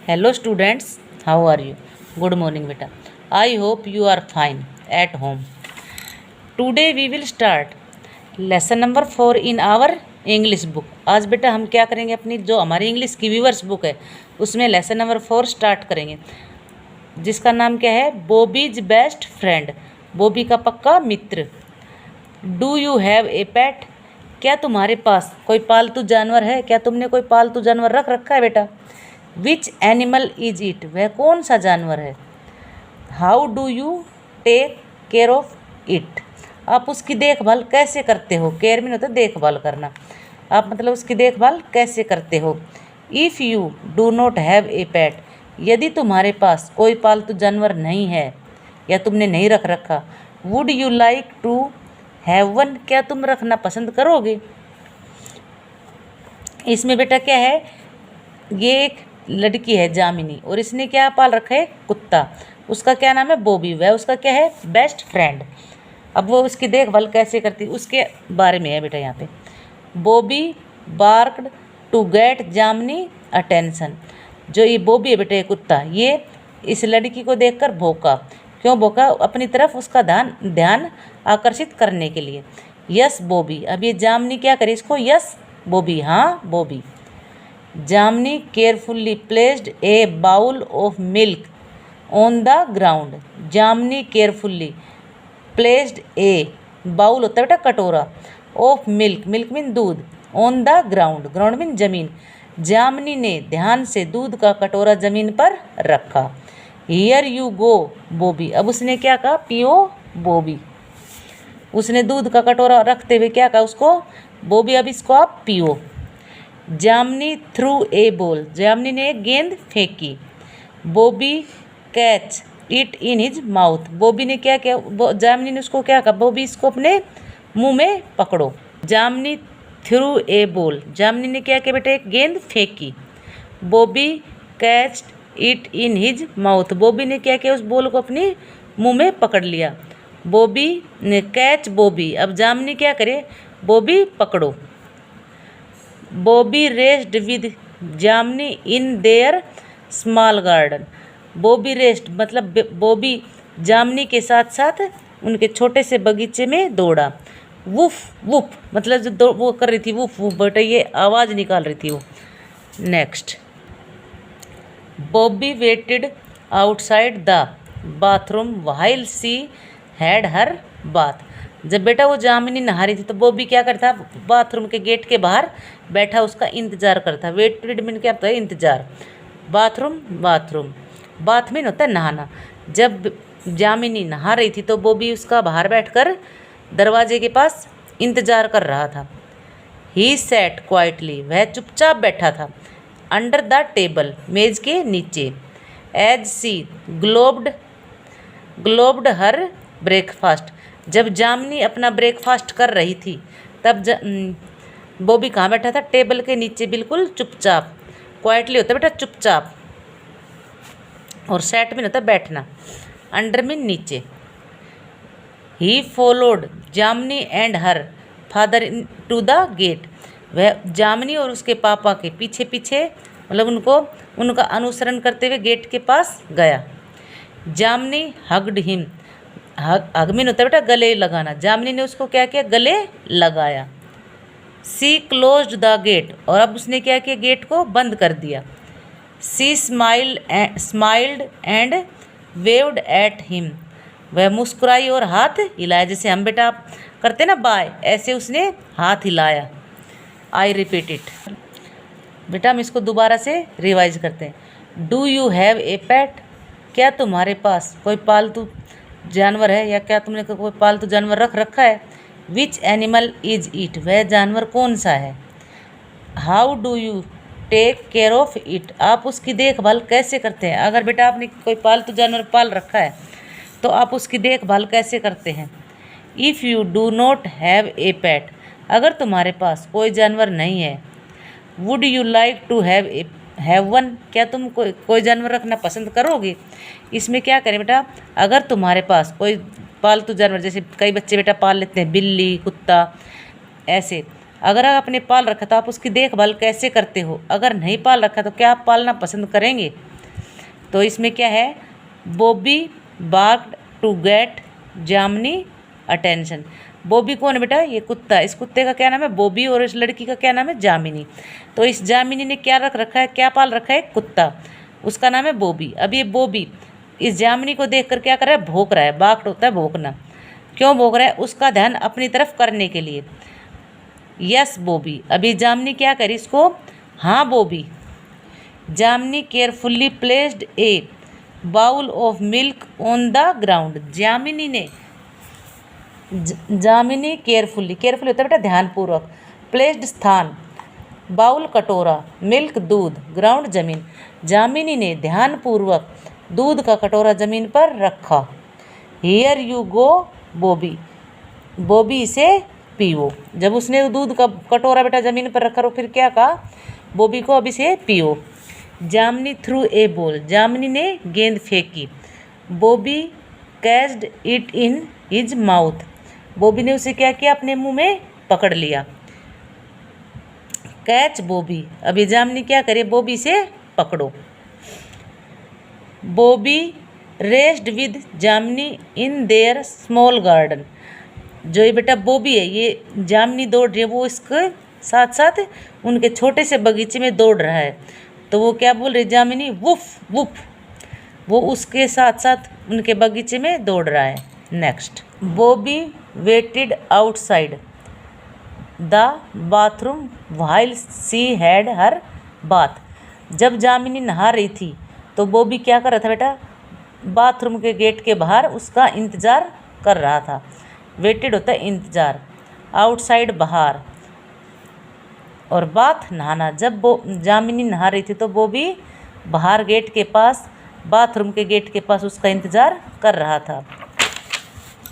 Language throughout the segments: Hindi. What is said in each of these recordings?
Hello students, how are you? Good morning beta. I hope you are fine at home. Today we will start lesson number 4 in our English book. आज बेटा हम क्या करेंगे, अपनी जो हमारी इंग्लिश की व्यूवर्स बुक है उसमें लेसन नंबर 4 स्टार्ट करेंगे, जिसका नाम क्या है, बॉबीज बेस्ट फ्रेंड, बॉबी का पक्का मित्र। डू यू हैव ए पेट, क्या तुम्हारे पास कोई पालतू जानवर है, क्या तुमने कोई पालतू जानवर रख रखा है बेटा। विच एनिमल इज इट, वह कौन सा जानवर है। How do you take care of it, आप उसकी देखभाल कैसे करते हो। केयर में होता है देखभाल करना, आप मतलब उसकी देखभाल कैसे करते हो। If you do not have a pet, यदि तुम्हारे पास कोई पालतू जानवर नहीं है या तुमने नहीं रख रखा। Would you like to have one, क्या तुम रखना पसंद करोगे। इसमें बेटा क्या है, ये एक लड़की है जामिनी और इसने क्या पाल रखा है, कुत्ता। उसका क्या नाम है, बॉबी। वह उसका क्या है, बेस्ट फ्रेंड। अब वो उसकी देखभाल कैसे करती उसके बारे में है बेटा यहाँ पे। Bobby barked to get Jamini attention, जो ये बॉबी है बेटा, ये कुत्ता, ये इस लड़की को देखकर भौंका। क्यों भौंका, अपनी तरफ उसका ध्यान आकर्षित करने के लिए। यस बॉबी, अब ये जामिनी क्या करे इसको, यस बॉबी, हाँ Bobby. Jamini carefully placed a bowl of milk on the ground, Jamini carefully placed a bowl होता है बेटा कटोरा, ऑफ मिल्क, मिल्क मीन दूध, on the ground, ground mean जमीन। जामिनी ने ध्यान से दूध का कटोरा जमीन पर रखा। हियर यू गो बॉबी, अब उसने क्या कहा, पियो बॉबी। उसने दूध का कटोरा रखते हुए क्या कहा उसको, बॉबी अब इसको आप पियो। जामिनी थ्रू ए बॉल, जामिनी ने एक गेंद फेंकी। Bobby catch it in his mouth, Bobby ने क्या किया, जामिनी ने उसको क्या कहा, बॉबी इसको अपने मुंह में पकड़ो। जामिनी थ्रू ए बॉल, जामिनी ने क्या किया बेटा, एक गेंद फेंकी। Bobby catch it in his mouth, Bobby ने क्या किया, उस बॉल को अपने मुंह में पकड़ लिया। बॉबी ने कैच बॉबी, अब जामिनी क्या करे, बॉबी पकड़ो। Bobby raised with Jamini in their small garden, Bobby rest मतलब बॉबी जामिनी के साथ साथ उनके छोटे से बगीचे में दौड़ा। वुफ वुफ मतलब जो वो कर रही थी, वुफ वुफ बेटा ये आवाज़ निकाल रही थी वो। Next, Bobby waited outside the bathroom while she had her bath, जब बेटा वो जामिनी नहा रही थी तो बॉबी क्या करता, बाथरूम के गेट के बाहर बैठा उसका इंतज़ार करता। वेटेड मीन क्या होता है, इंतज़ार। बाथरूम, बाथरूम बाथ मीन होता है नहाना। जब जामिनी नहा रही थी तो बॉबी उसका बाहर बैठकर दरवाजे के पास इंतज़ार कर रहा था। ही सैट क्वाइटली, वह चुपचाप बैठा था। अंडर द टेबल, मेज के नीचे। एज सी ग्लोब्ड हर ब्रेकफास्ट, जब जामिनी अपना ब्रेकफास्ट कर रही थी तब बॉबी कहाँ बैठा था, टेबल के नीचे बिल्कुल चुपचाप। क्वाइटली होता है बेटा चुपचाप, और सैट में होता है बैठना। अंडर में नीचे। He followed Jamini and her father to the gate, वह जामिनी और उसके पापा के पीछे पीछे मतलब उनका अनुसरण करते हुए गेट के पास गया। जामिनी हग्ड हिम, हग मीन होता है बेटा गले लगाना, जामिनी ने उसको क्या किया, गले लगाया। सी क्लोज्ड द गेट, और अब उसने क्या किया, गेट को बंद कर दिया। She smiled and waved at him, वह मुस्कुराई और हाथ हिलाया, जैसे हम बेटा करते ना बाय, ऐसे उसने हाथ हिलाया। आई रिपीट इट, बेटा हम इसको दोबारा से रिवाइज करते हैं। डू यू हैव ए पेट, क्या तुम्हारे पास कोई पालतू जानवर है या क्या तुमने कोई पालतू जानवर रख रखा है। विच एनिमल इज इट, वह जानवर कौन सा है। How do you take care of it, आप उसकी देखभाल कैसे करते हैं। अगर बेटा आपने कोई पालतू जानवर पाल रखा है तो आप उसकी देखभाल कैसे करते हैं। If you do not have a pet, अगर तुम्हारे पास कोई जानवर नहीं है। Would you like to have one, क्या तुम कोई जानवर रखना पसंद करोगे। इसमें क्या करें बेटा, अगर तुम्हारे पास कोई पालतू जानवर, जैसे कई बच्चे बेटा पाल लेते हैं बिल्ली कुत्ता ऐसे, अगर आपने पाल रखा तो आप उसकी देखभाल कैसे करते हो। अगर नहीं पाल रखा तो क्या आप पालना पसंद करेंगे। तो इसमें क्या है, बॉबी बार्क्ड टू गेट जामनी अटेंशन। बॉबी कौन है बेटा, ये कुत्ता। इस कुत्ते का क्या नाम है, बॉबी, और इस लड़की का क्या नाम है, जामिनी। तो इस जामिनी ने क्या रख रखा है, क्या पाल रखा है, कुत्ता, उसका नाम है बॉबी। अब ये बॉबी इस जामिनी को देखकर क्या कर रहा है, भौंक रहा है। बार्क्ड होता है भौंकना। क्यों भौंक रहा है, उसका ध्यान अपनी तरफ करने के लिए। Yes Bobby. अभी जामिनी क्या करी इसको, हाँ Bobby. Jamini carefully placed a bowl of milk on the ground. Jamini carefully, carefully होता है बेटा ध्यानपूर्वक, प्लेस्ड स्थान, बाउल कटोरा, मिल्क दूध, ग्राउंड जमीन। जामिनी ने ध्यानपूर्वक दूध का कटोरा जमीन पर रखा। Here you go Bobby, Bobby इसे पियो। जब उसने दूध का कटोरा बेटा जमीन पर रखा, फिर क्या कहा, बॉबी को अब इसे पियो। जामिनी थ्रू ए बॉल, जामिनी ने गेंद फेंकी। Bobby caught it in his mouth, Bobby ने उसे क्या किया, अपने मुंह में पकड़ लिया। कैच बॉबी, अभी जामिनी क्या करे, बॉबी से पकड़ो। Bobby raised with Jamini in their small garden. जो ये बेटा बॉबी है, ये जामिनी दौड़ रही है, वो इसके साथ साथ उनके छोटे से बगीचे में दौड़ रहा है। तो वो क्या बोल रही, जामिनी वुफ वुफ, वो उसके साथ साथ उनके बगीचे में दौड़ रहा है। Next, Bobby waited outside the bathroom while she had her bath. जब जामिनी नहा रही थी तो बॉबी क्या कर रहा था बेटा, बाथरूम के गेट के बाहर उसका इंतज़ार कर रहा था। वेटेड होता है इंतज़ार, आउटसाइड बाहर, और बाथ नहाना। जब जामिनी नहा रही थी तो बॉबी बाहर गेट के पास, बाथरूम के गेट के पास उसका इंतज़ार कर रहा था।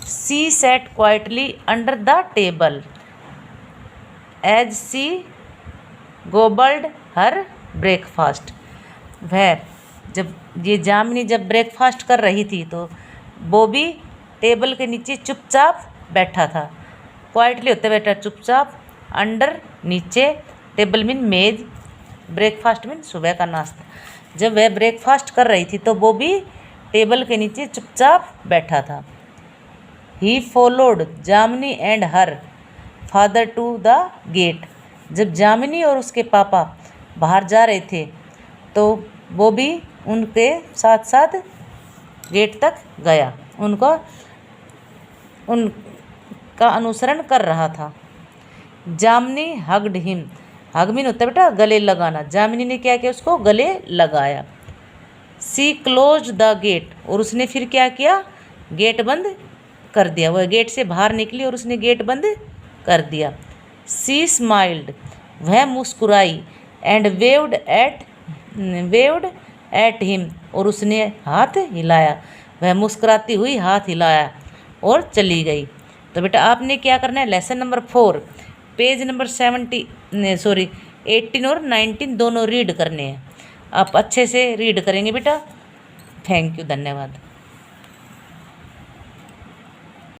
She sat quietly under the table as she gobbled her breakfast. वह जब ये जामिनी जब ब्रेकफास्ट कर रही थी तो बॉबी टेबल के नीचे चुपचाप बैठा था। क्वाइटली होता है बेटा चुपचाप, अंडर नीचे, टेबल मीन मेज, ब्रेकफास्ट मीन सुबह का नाश्ता। जब वह ब्रेकफास्ट कर रही थी तो बॉबी टेबल के नीचे चुपचाप बैठा था। He followed Jamini and her father to the gate. जब जामिनी और उसके पापा बाहर जा रहे थे तो बॉबी उनके साथ साथ गेट तक गया, उनका अनुसरण कर रहा था। जामिनी हग्ड हिम, हग मीन होता है बेटा गले लगाना। जामिनी ने क्या किया, उसको गले लगाया। सी क्लोज द गेट, और उसने फिर क्या किया, गेट बंद कर दिया। वह गेट से बाहर निकली और उसने गेट बंद कर दिया। सी स्माइल्ड, वह मुस्कुराई, एंड वेव्ड एट हिम, और उसने हाथ हिलाया। वह मुस्कुराती हुई हाथ हिलाया और चली गई। तो बेटा आपने क्या करना है, लेसन नंबर 4 पेज नंबर 18 और 19 दोनों रीड करने हैं। आप अच्छे से रीड करेंगे बेटा। थैंक यू, धन्यवाद।